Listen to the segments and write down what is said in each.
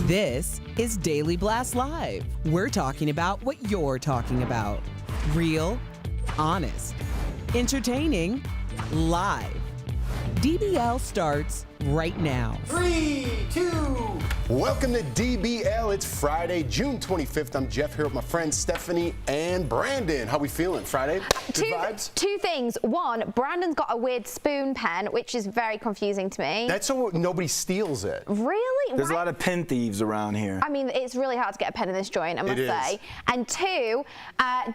This is Daily Blast Live. We're talking about what you're talking about. Real, honest, entertaining, live. DBL starts right now. 3, 2. Welcome to DBL. It's Friday, June 25th. I'm Jeff here with my friends Stephanie and Brandon. How we feeling? Friday? Good vibes? Two things. One, Brandon's got a weird spoon pen, which is very confusing to me. That's so nobody steals it. Really? There's a lot of pen thieves around here. I mean, it's really hard to get a pen in this joint, I must say. And two,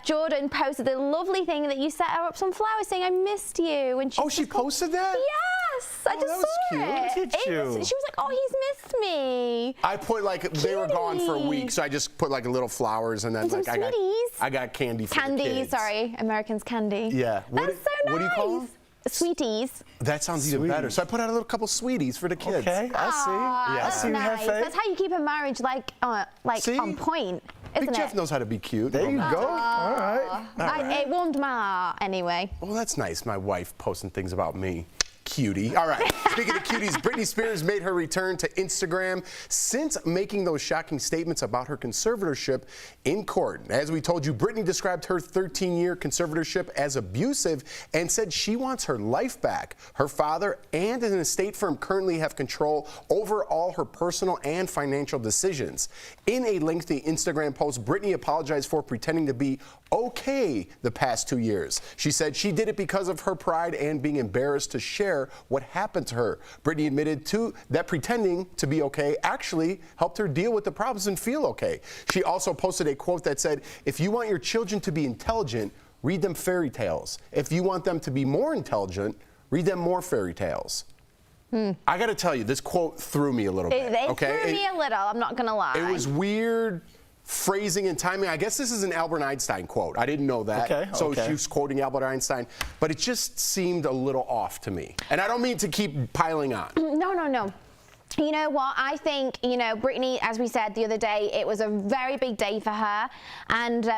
Jordan posted the lovely thing that you set her up some flowers saying, I missed you. And she posted that? Yes, I just that was saw cute. it. Look at you. She was like, oh, he's missed me. I put they were gone for a week, so I just put like a little flowers and then And some like I got candy for the kids. Sorry, Americans candy. Yeah. That's so nice. What do you call them? Sweeties. That sounds even better. So I put out a little couple sweeties for the kids. Okay, I see. Yeah. That's I see you have nice. faith. That's how you keep a marriage See? on point, Big isn't Jeff it? knows how to be cute. There you go. All right. It warmed my heart anyway. Well, that's nice. My wife posting things about me. Cutie. All right. Speaking of cuties, Britney Spears made her return to Instagram since making those shocking statements about her conservatorship in court. As we told you, Britney described her 13-year conservatorship as abusive and said she wants her life back. Her father and an estate firm currently have control over all her personal and financial decisions. In a lengthy Instagram post, Britney apologized for pretending to be okay the past 2 years. She said she did it because of her pride and being embarrassed to share what happened to her. Britney admitted that pretending to be okay actually helped her deal with the problems and feel okay. She also posted a quote that said, if you want your children to be intelligent, read them fairy tales. If you want them to be more intelligent, read them more fairy tales. I got to tell you, this quote threw me a little bit. It threw me a little, I'm not going to lie. It was weird phrasing and timing. I guess this is an Albert Einstein quote. I didn't know that. So she was quoting Albert Einstein, but it just seemed a little off to me. And I don't mean to keep piling on. No. You know what? I think, Britney, as we said the other day, it was a very big day for her. And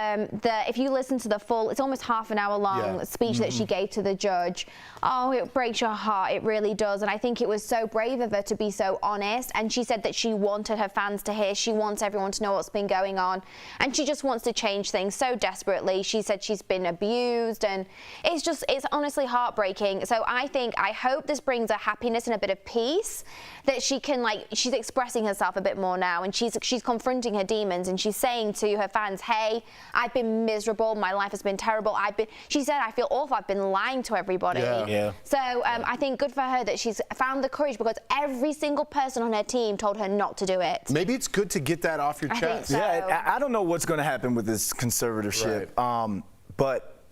if you listen to the full, it's almost half an hour long speech that she gave to the judge. Oh, it breaks your heart. It really does. And I think it was so brave of her to be so honest. And she said that she wanted her fans to hear. She wants everyone to know what's been going on. And she just wants to change things so desperately. She said she's been abused. And it's honestly heartbreaking. So I hope this brings her happiness and a bit of peace, that she can, she's expressing herself a bit more now, and she's confronting her demons, and she's saying to her fans, hey, I've been miserable, my life has been terrible, she said, I feel awful, I've been lying to everybody. So I think good for her that she's found the courage, because every single person on her team told her not to do it. Maybe it's good to get that off your chest. So. Yeah, I don't know what's going to happen with this conservatorship, but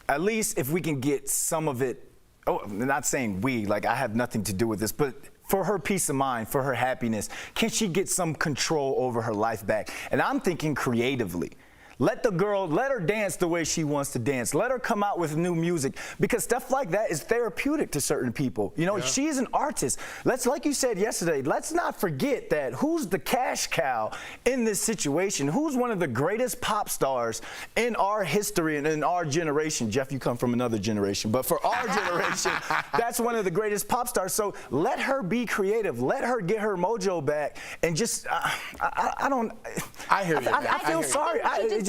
at least if we can get some of it, I'm not saying we, I have nothing to do with this, but for her peace of mind, for her happiness, can she get some control over her life back? And I'm thinking creatively. Let her dance the way she wants to dance. Let her come out with new music, because stuff like that is therapeutic to certain people. She is an artist. Like you said yesterday, let's not forget that who's the cash cow in this situation? Who's one of the greatest pop stars in our history and in our generation? Jeff, you come from another generation, but for our generation, that's one of the greatest pop stars. So let her be creative. Let her get her mojo back, and just I hear you. I feel sorry.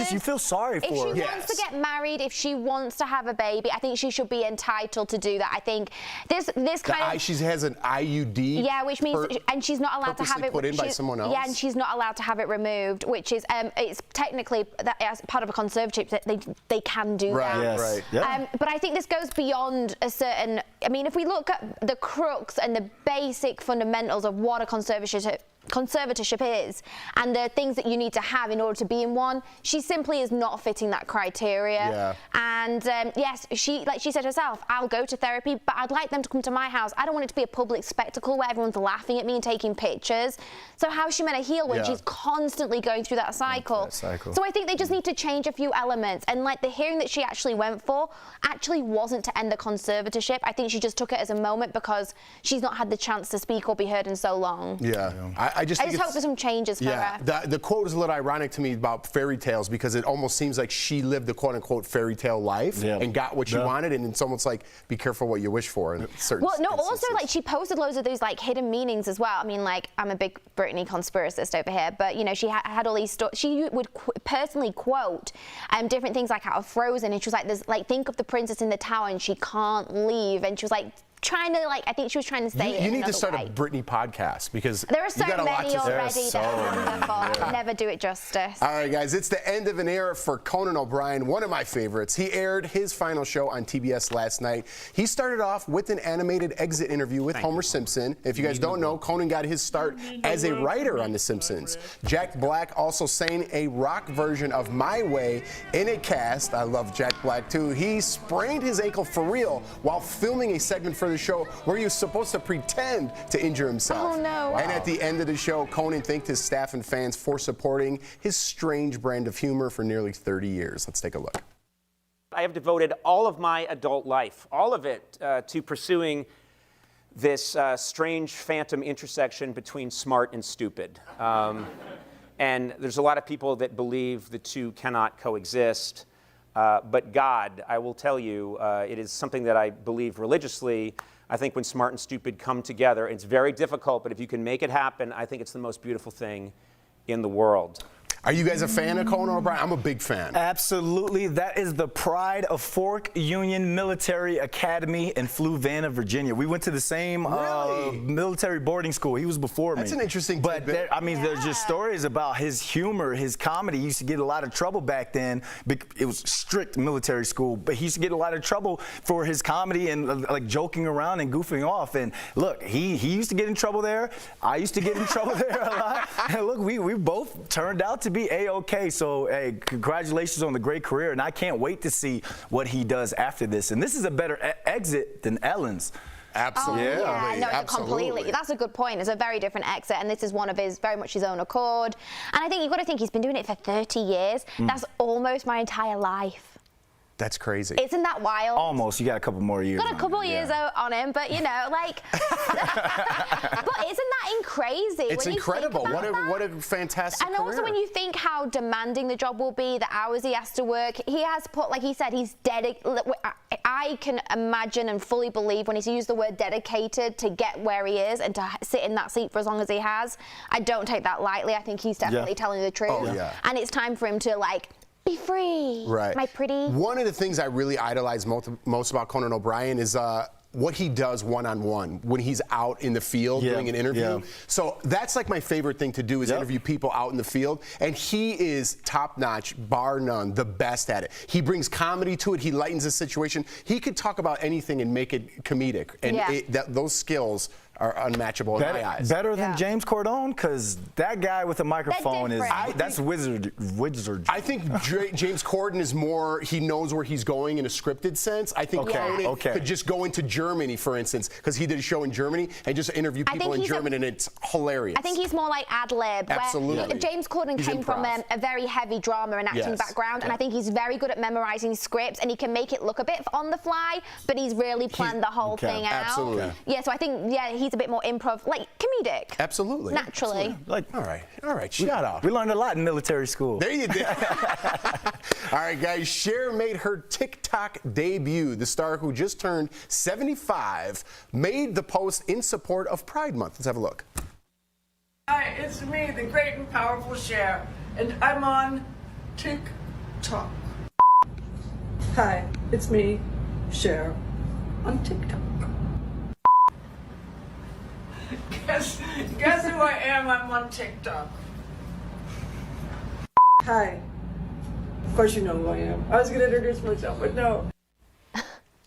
You feel sorry for her. If she wants to get married, if she wants to have a baby, I think she should be entitled to do that. I think this kind of... She has an IUD. Yeah, which means... And she's not allowed to have it... put in by someone else. Yeah, and she's not allowed to have it removed, which is... it's technically, as part of a conservatorship, that they can do that. Yes. Right. Yeah. But I think this goes beyond a certain... I mean, if we look at the crux and the basic fundamentals of what a conservatorship conservatorship is and the things that you need to have in order to be in one, she simply is not fitting that criteria. Yeah. And yes, like she said herself, I'll go to therapy, but I'd like them to come to my house. I don't want it to be a public spectacle where everyone's laughing at me and taking pictures. So how is she meant to heal when she's constantly going through that cycle? So I think they just need to change a few elements. And like the hearing that she actually went for actually wasn't to end the conservatorship. I think she just took it as a moment because she's not had the chance to speak or be heard in so long. Yeah. I just hope for some changes for her. The quote is a little ironic to me about fairy tales because it almost seems like she lived the quote-unquote fairy tale life and got what she wanted, and it's almost like be careful what you wish for in certain instances. Also like she posted loads of those like hidden meanings as well. I mean, like I'm a big Britney conspiracist over here, but you know she had all these stories. She would personally quote different things like out of Frozen, and she was like, "There's like think of the princess in the tower, and she can't leave," and she was like. Trying to I think she was trying to say you need to start way. a Britney podcast because there are so you got a lot many to already say. that are wonderful. Never do it justice. All right, guys, it's the end of an era for Conan O'Brien, one of my favorites. He aired his final show on TBS last night. He started off with an animated exit interview with Homer Simpson. If you guys don't know, Conan got his start as a writer on The Simpsons. Jack Black also sang a rock version of My Way in a cast. I love Jack Black too. He sprained his ankle for real while filming a segment for the show where he was supposed to pretend to injure himself. Oh no. And at the end of the show, Conan thanked his staff and fans for supporting his strange brand of humor for nearly 30 years. Let's take a look. I have devoted all of my adult life, all of it, to pursuing this strange phantom intersection between smart and stupid. And there's a lot of people that believe the two cannot coexist. But God, I will tell you, it is something that I believe religiously. I think when smart and stupid come together, it's very difficult, but if you can make it happen, I think it's the most beautiful thing in the world. Are you guys a fan of Conan O'Brien? I'm a big fan. Absolutely. That is the pride of Fork Union Military Academy in Fluvanna, Virginia. We went to the same military boarding school. He was before me. That's an interesting But tidbit. there's just stories about his humor, his comedy. He used to get a lot of trouble back then. It was strict military school, but he used to get a lot of trouble for his comedy and like joking around and goofing off. And look, he used to get in trouble there. I used to get in trouble there a lot. And look, we both turned out to be A-OK. So, hey, congratulations on the great career, and I can't wait to see what he does after this. And this is a better exit than Ellen's. Absolutely. Oh, yeah, no, Absolutely. completely. That's a good point. It's a very different exit, and this is one of his, very much his own accord. And I think you've got to think he's been doing it for 30 years. That's almost my entire life. That's crazy. Isn't that wild? Almost. You got a couple more years. Got a couple of years on him, but you know, like. But isn't that crazy? It's incredible. What a fantastic And also career. when you think how demanding the job will be, the hours he has to work, he has put, like he said, he's dedicated. I can imagine and fully believe when he's used the word dedicated to get where he is and to sit in that seat for as long as he has. I don't take that lightly. I think he's definitely telling the truth. Oh, yeah. And it's time for him to like. Be free. Right. My pretty. One of the things I really idolize most about Conan O'Brien is what he does one-on-one when he's out in the field doing an interview. Yeah. So that's like my favorite thing to do is interview people out in the field. And he is top-notch, bar none, the best at it. He brings comedy to it. He lightens the situation. He could talk about anything and make it comedic. And those skills are unmatchable in my eyes. Better than James Cordone, because that guy with a microphone that's wizard. I think James Corden is more, he knows where he's going in a scripted sense. I think Conan could just go into Germany, for instance, because he did a show in Germany and just interview people in German, and it's hilarious. I think he's more like ad-lib. Absolutely. James Corden came from a very heavy drama and acting background, and I think he's very good at memorizing scripts, and he can make it look a bit on the fly, but he's really planned the whole thing out. Absolutely. Yeah, so I think, he's a bit more improv, like comedic. Absolutely. Naturally. Like, all right, shut up. We learned a lot in military school. There you did. All right, guys, Cher made her TikTok debut. The star who just turned 75 made the post in support of Pride Month. Let's have a look. Hi, it's me, the great and powerful Cher, and I'm on TikTok. Hi, it's me, Cher, on TikTok. Guess who I am? I'm on TikTok. Hi. Of course you know who I am. I was going to introduce myself, but no.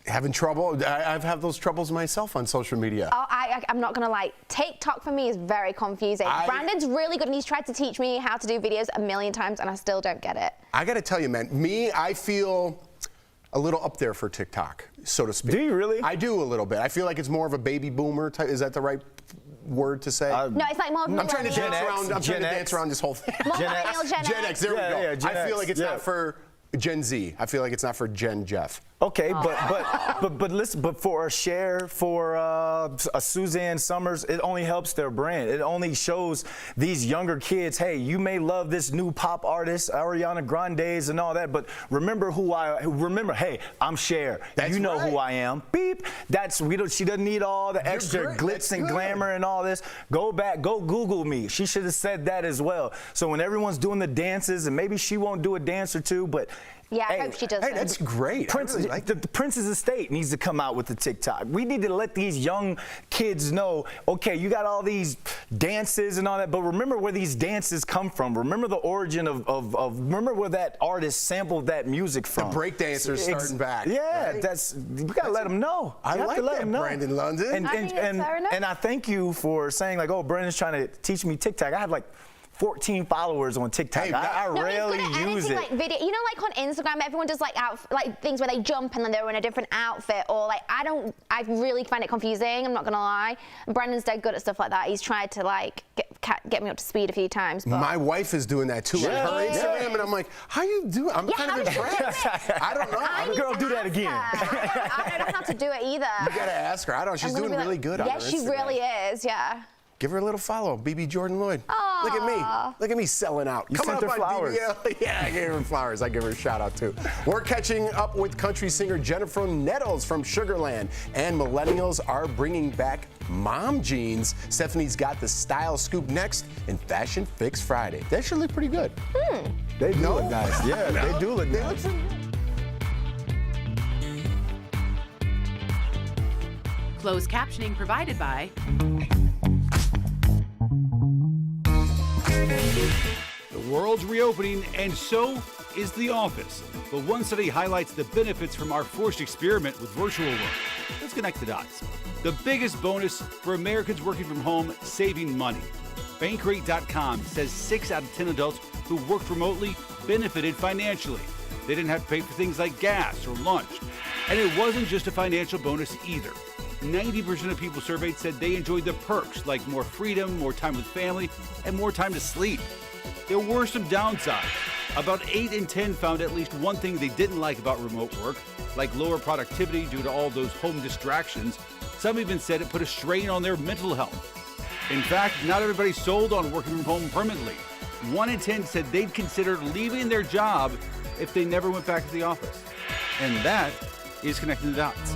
Having trouble? I've had those troubles myself on social media. Oh, I'm not gonna lie. TikTok for me is very confusing. Brandon's really good, and he's tried to teach me how to do videos a million times, and I still don't get it. I gotta tell you, man, I feel a little up there for TikTok, so to speak. Do you really? I do a little bit. I feel like it's more of a baby boomer type. Is that the right word to say? No, it's like more I'm trying to millennial. dance around this whole thing. More millennial, Gen X, there we go. Yeah, Gen I feel X, like it's not for Gen Z. I feel like it's not for Gen Jeff. Okay, but listen, but for a Cher, for a Suzanne Summers, it only helps their brand. It only shows these younger kids, hey, you may love this new pop artist, Ariana Grande's and all that, but remember hey, I'm Cher. That's you know right. who I am. Beep. She doesn't need all the extra great. glitz That's and good. glamour and all this. Go Google me. She should have said that as well. So when everyone's doing the dances, and maybe she won't do a dance or two, but Yeah, I hey, hope she does. Hey, that's great. Prince, I really like the Prince's estate needs to come out with the TikTok. We need to let these young kids know, okay, you got all these dances and all that, but remember where these dances come from. Remember the origin remember where that artist sampled that music from. The breakdancers starting back. Yeah, right? you gotta let them know. I You have like to let that, them know. Brandon London. I think it's fair enough. And I thank you for saying like, oh, Brandon's trying to teach me TikTok. I have like 14 followers on TikTok. Hey, I No, rarely he's good at use editing, it. like video. You know, like on Instagram, everyone does like things where they jump and then they're in a different outfit, or like I really find it confusing. I'm not gonna lie. Brandon's dead good at stuff like that. He's tried to like get me up to speed a few times. But My wife is doing that too on her Instagram, and I'm like, how you do? I'm kind how of does she do impressed. it? I don't know. I need Girl, to do that ask again. her. I don't know how to do it either. You gotta ask her. I don't. She's I'm gonna doing be like, really good on her Yeah, she Instagram. really is. Yeah. Give her a little follow, BB Jordan Lloyd. Look at me. Look at me selling out. You Coming sent up her on flowers. DBL. Yeah, I gave her flowers. I give her a shout out too. We're catching up with country singer Jennifer Nettles from Sugarland, and millennials are bringing back mom jeans. Stephanie's got the style scoop next in Fashion Fix Friday. That should look pretty good. They do No? look nice. Yeah, they do look They nice. look pretty good. Closed captioning provided by The world's reopening, and so is the office. But one study highlights the benefits from our forced experiment with virtual work. Let's connect the dots. The biggest bonus for Americans working from home, saving money. Bankrate.com says 6 out of 10 adults who worked remotely benefited financially. They didn't have to pay for things like gas or lunch. And it wasn't just a financial bonus either. 90% of people surveyed said they enjoyed the perks like more freedom, more time with family, and more time to sleep. There were some downsides. About 8 in 10 found at least one thing they didn't like about remote work, like lower productivity due to all those home distractions. Some even said it put a strain on their mental health. In fact, not everybody sold on working from home permanently. 1 in 10 said they'd consider leaving their job if they never went back to the office. And that is Connecting the Dots.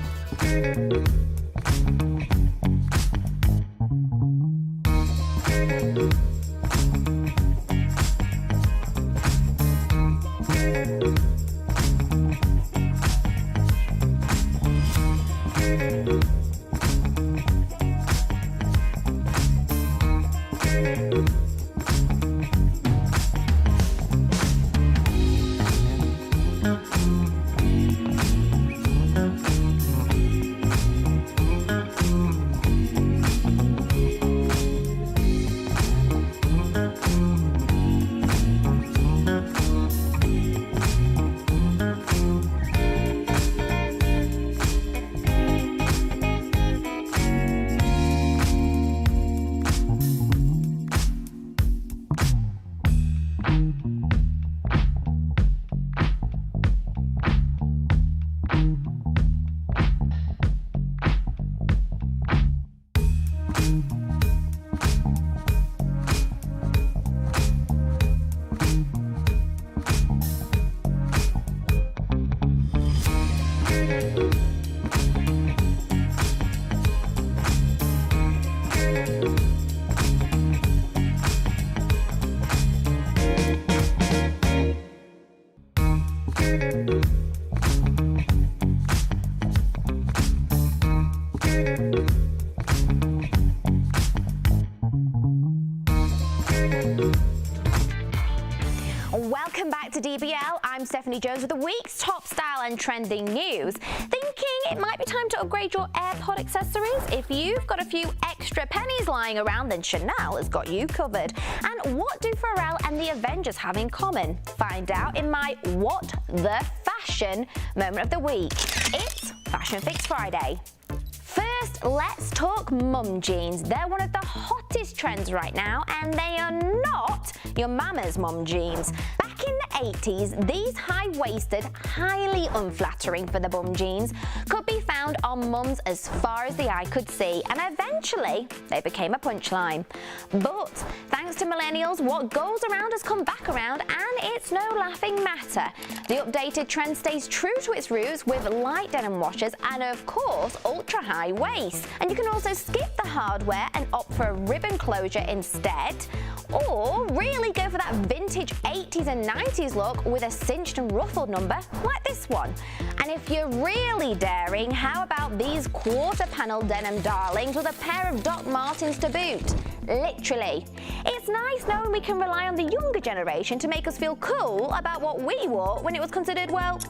Welcome back to DBL. I'm Stephanie Jones with the week's top style and trending news. Thinking it might be time to upgrade your AirPod accessories? If you've got a few extra pennies lying around, then Chanel has got you covered. And what do Pharrell and the Avengers have in common? Find out in my What the Fashion moment of the week. It's Fashion Fix Friday. First, let's talk mum jeans. They're one of the hottest trends right now, and they are not your mama's mum jeans. Back in the 80s, these high-waisted, highly unflattering for the bum jeans could be found on mums as far as the eye could see, and eventually they became a punchline. But thanks to millennials, what goes around has come back around, and it's no laughing matter. The updated trend stays true to its roots with light denim washes and, of course, ultra-high waist. And you can also skip the hardware and opt for a ribbon closure instead, or really go for that vintage 80s and 90s look with a cinched and ruffled number like this one. And if you're really daring, how about these quarter panel denim darlings with a pair of Doc Martens to boot? Literally. It's nice knowing we can rely on the younger generation to make us feel cool about what we wore when it was considered, well,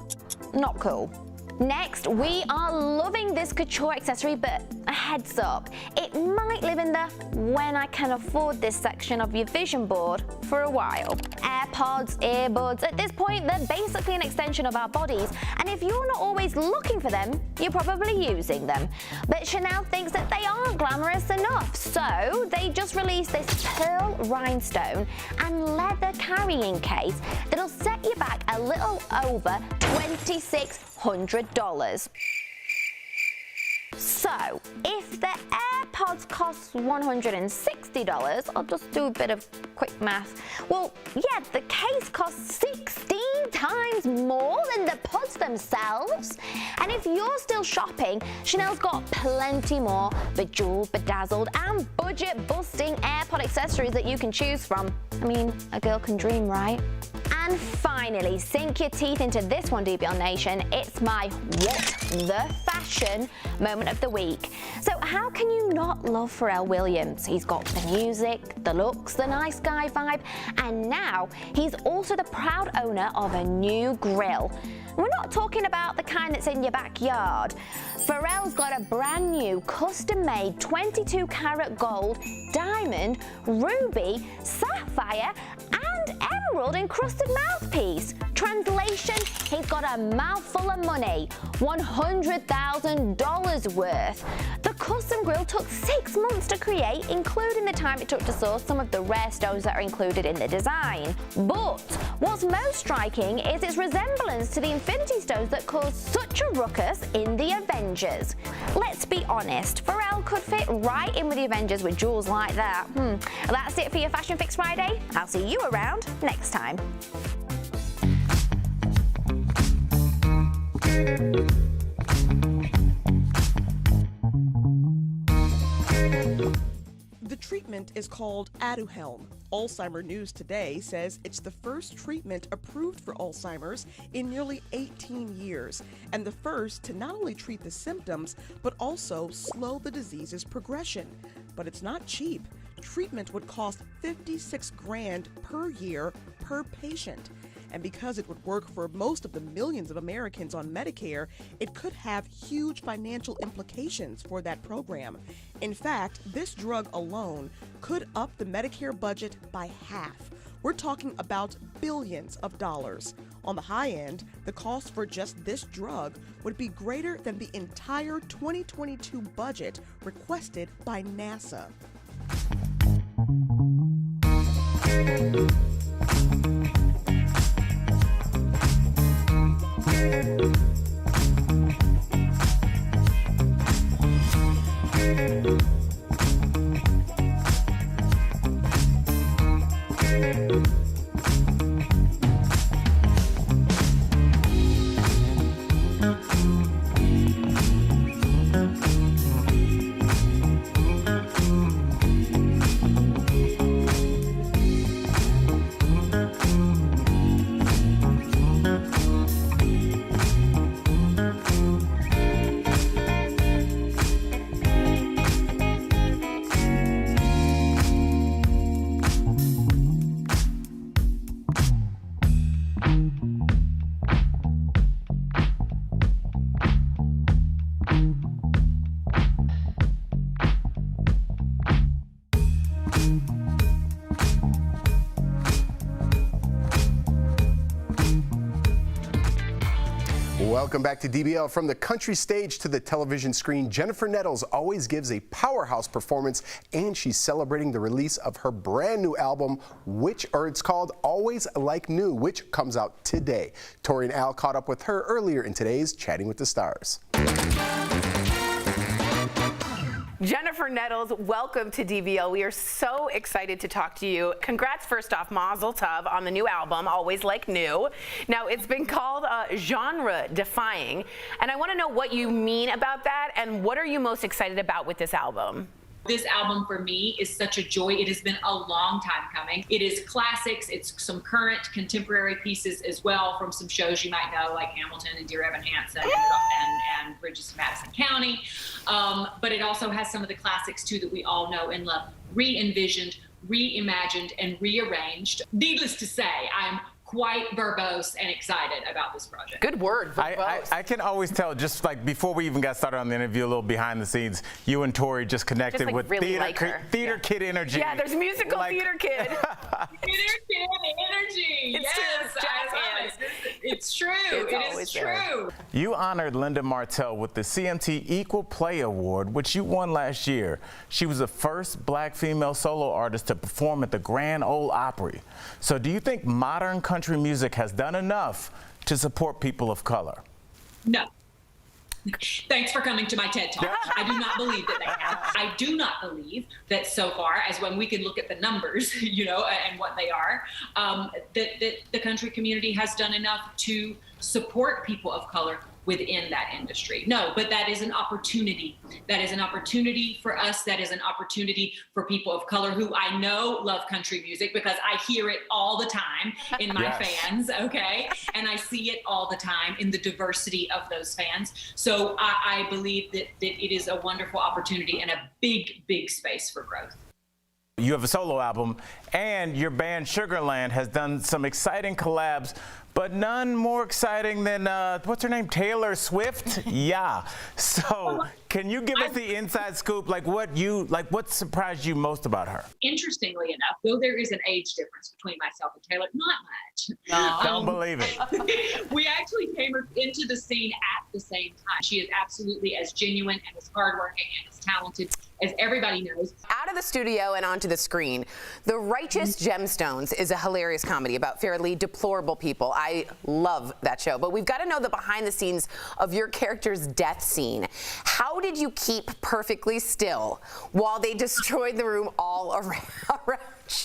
not cool. Next, we are loving this couture accessory, but a heads up, it might live in the when I can afford this section of your vision board for a while. AirPods, earbuds, at this point, they're basically an extension of our bodies, and if you're not always looking for them, you're probably using them. But Chanel thinks that they aren't glamorous enough, so they just released this pearl rhinestone and leather carrying case that'll set you back a little over $2,600. So, if the AirPods cost $160, I'll just do a bit of quick math. Well, yeah, the case costs 16 times more than the pods themselves. And if you're still shopping, Chanel's got plenty more bejeweled, bedazzled, and budget-busting AirPod accessories that you can choose from. I mean, a girl can dream, right? And finally, sink your teeth into this one, DBL Nation. It's my What the Fashion moment of the week. So how can you not love Pharrell Williams? He's got the music, the looks, the nice guy vibe, and now he's also the proud owner of a new grill. We're not talking about the kind that's in your backyard. Pharrell's got a brand new custom-made 22 karat gold, diamond, ruby, sapphire, and emerald encrusted mouthpiece. Translation, he's got a mouthful of money, $100,000 worth. The custom grill took 6 months to create, including the time it took to source some of the rare stones that are included in the design. But what's most striking is its resemblance to the Infinity Stones that caused such a ruckus in the Avengers. Let's be honest, Pharrell could fit right in with the Avengers with jewels like that. That's it for your Fashion Fix Friday. I'll see you around next time. The treatment is called Aduhelm. Alzheimer News Today says it's the first treatment approved for Alzheimer's in nearly 18 years, and the first to not only treat the symptoms, but also slow the disease's progression. But it's not cheap. Treatment would cost $56 grand per year per patient. And because it would work for most of the millions of Americans on Medicare, it could have huge financial implications for that program. In fact, this drug alone could up the Medicare budget by half. We're talking about billions of dollars. On the high end, the cost for just this drug would be greater than the entire 2022 budget requested by NASA. Welcome back to DBL. From the country stage to the television screen, Jennifer Nettles always gives a powerhouse performance, and she's celebrating the release of her brand new album, it's called Always Like New, which comes out today. Tori and Al caught up with her earlier in today's Chatting with the Stars. Jennifer Nettles, welcome to DBL. We are so excited to talk to you. Congrats, first off, Mazel Tov, on the new album, Always Like New. Now, it's been called genre-defying, and I want to know what you mean about that, and what are you most excited about with this album? This album for me is such a joy. It has been a long time coming. It is classics. It's some current contemporary pieces as well from some shows you might know, like Hamilton and Dear Evan Hansen and Bridges of Madison County. But it also has some of the classics too that we all know and love, re-envisioned, reimagined, and rearranged. Needless to say, I'm quite verbose and excited about this project. Good word, verbose. I can always tell, just like before we even got started on the interview, a little behind the scenes, you and Tori just connected Just, like, with really like her. theater kid energy. Yeah, there's musical theater kid. Theater kid energy. It's yes, true. I love it. It's true. It's It is always true. there. You honored Linda Martell with the CMT Equal Play Award, which you won last year. She was the first black female solo artist to perform at the Grand Ole Opry. So do you think modern country music has done enough to support people of color? No. Thanks for coming to my TED Talk. I do not believe that they have. I do not believe that so far, as when we can look at the numbers, and what they are, that the country community has done enough to support people of color within that industry. No, but that is an opportunity. That is an opportunity for us. That is an opportunity for people of color who I know love country music because I hear it all the time in my fans, okay? And I see it all the time in the diversity of those fans. So I believe that it is a wonderful opportunity and a big, big space for growth. You have a solo album, and your band Sugarland has done some exciting collabs, but none more exciting than, what's her name, Taylor Swift? Yeah. So can you give us the inside scoop, what surprised you most about her? Interestingly enough, though there is an age difference between myself and Taylor, not much. Don't believe it. We actually came into the scene at the same time. She is absolutely as genuine and as hardworking and as talented as everybody knows. Out of the studio and onto the screen, The Righteous Gemstones is a hilarious comedy about fairly deplorable people. I love that show, but we've got to know the behind the scenes of your character's death scene. How did you keep perfectly still while they destroyed the room all around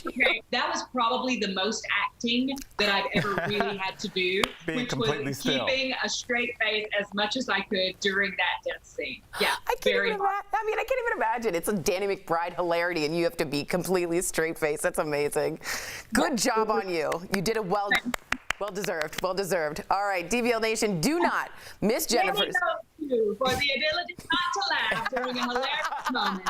you? Okay, that was probably the most acting that I've ever really had to do, Being which completely was still. keeping a straight face as much as I could during that death scene. Yeah, I can't even imagine. It's a Danny McBride hilarity, and you have to be completely straight face. That's amazing. Good job on you. You did it well. Well deserved. Well deserved. All right, DBL Nation, do not miss Jennifer's. For the ability not to laugh during a hilarious moment.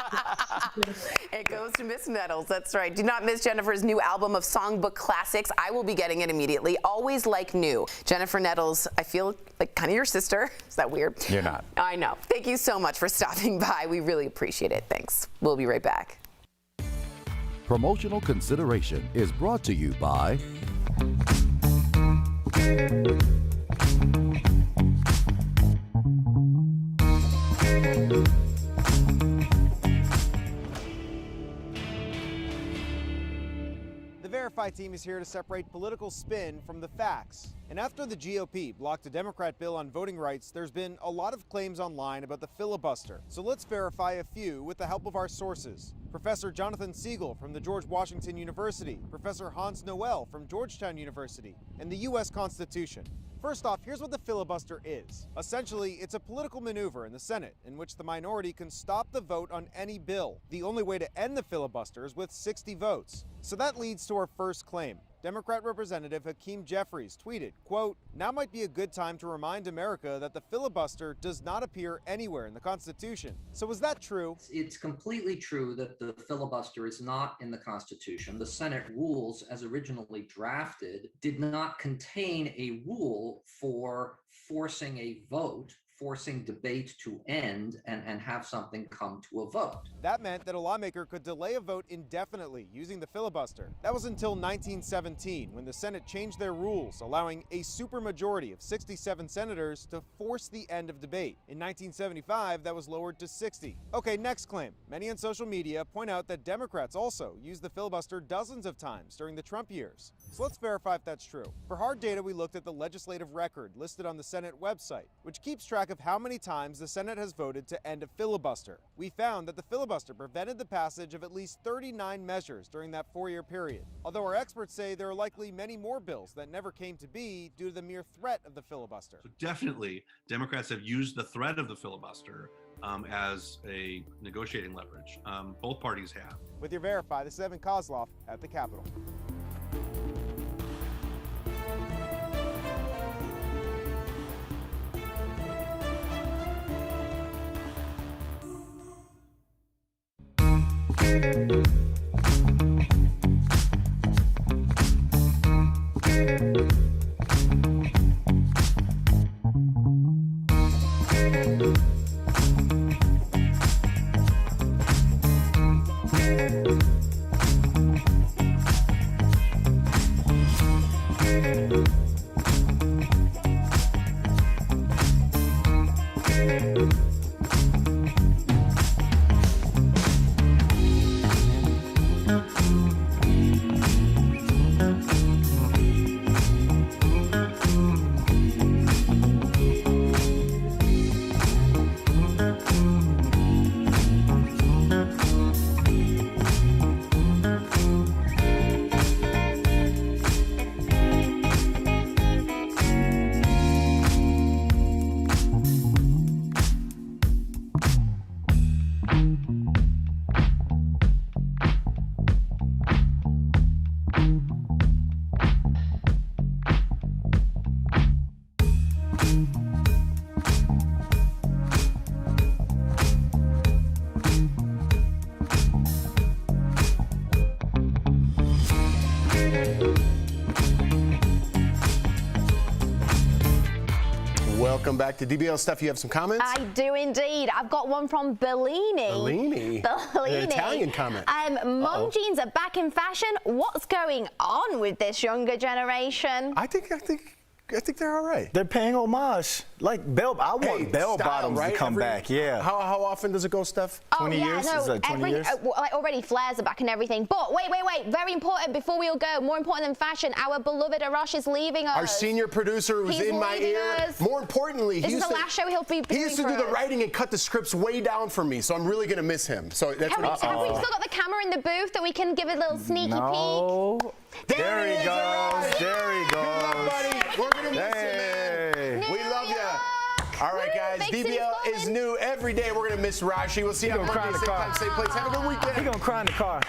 It goes to Miss Nettles. That's right. Do not miss Jennifer's new album of songbook classics. I will be getting it immediately. Always Like New. Jennifer Nettles, I feel like kind of your sister. Is that weird? You're not. I know. Thank you so much for stopping by. We really appreciate it. Thanks. We'll be right back. Promotional consideration is brought to you by The Verify team is here to separate political spin from the facts. And after the GOP blocked a Democrat bill on voting rights, there's been a lot of claims online about the filibuster. So let's verify a few with the help of our sources. Professor Jonathan Siegel from the George Washington University, Professor Hans Noel from Georgetown University, and the U.S. Constitution. First off, here's what the filibuster is. Essentially, it's a political maneuver in the Senate in which the minority can stop the vote on any bill. The only way to end the filibuster is with 60 votes. So that leads to our first claim. Democrat Representative Hakeem Jeffries tweeted, quote, "Now might be a good time to remind America that the filibuster does not appear anywhere in the Constitution." So is that true? It's completely true that the filibuster is not in the Constitution. The Senate rules, as originally drafted, did not contain a rule for forcing a vote forcing debate to end and have something come to a vote. That meant that a lawmaker could delay a vote indefinitely using the filibuster. That was until 1917, when the Senate changed their rules, allowing a supermajority of 67 senators to force the end of debate. In 1975, that was lowered to 60. Okay, next claim. Many on social media point out that Democrats also used the filibuster dozens of times during the Trump years. So let's verify if that's true. For hard data, we looked at the legislative record listed on the Senate website, which keeps track of how many times the Senate has voted to end a filibuster. We found that the filibuster prevented the passage of at least 39 measures during that 4-year period. Although our experts say there are likely many more bills that never came to be due to the mere threat of the filibuster. So definitely, Democrats have used the threat of the filibuster as a negotiating leverage. Both parties have. With your Verify, this is Evan Kozloff at the Capitol. Welcome back to DBL Stuff. You have some comments? I do indeed. I've got one from Bellini. Bellini? An Italian comment. Mom jeans are back in fashion. What's going on with this younger generation? I think they're all right. They're paying homage. Like I want bell bottoms to come back. Yeah. How often does it go, Steph? 20 years? No, Is that 20 years? Like already flares are back and everything. But wait. Very important before we all go. More important than fashion, our beloved Arash is leaving us. Our senior producer was in my ear. Us. More importantly, this is the last show he'll be doing. He used to do the writing and cut the scripts way down for me, so I'm really going to miss him. So that's have we still got the camera in the booth that we can give a little sneaky peek? There he goes. There he goes. Good luck, buddy. We're going to miss you, man. We love you. All right, guys. DBL is new every day. We're going to miss Rashi. We'll see you on Monday, same time, same place. Have a good weekend. He's going to cry in the car.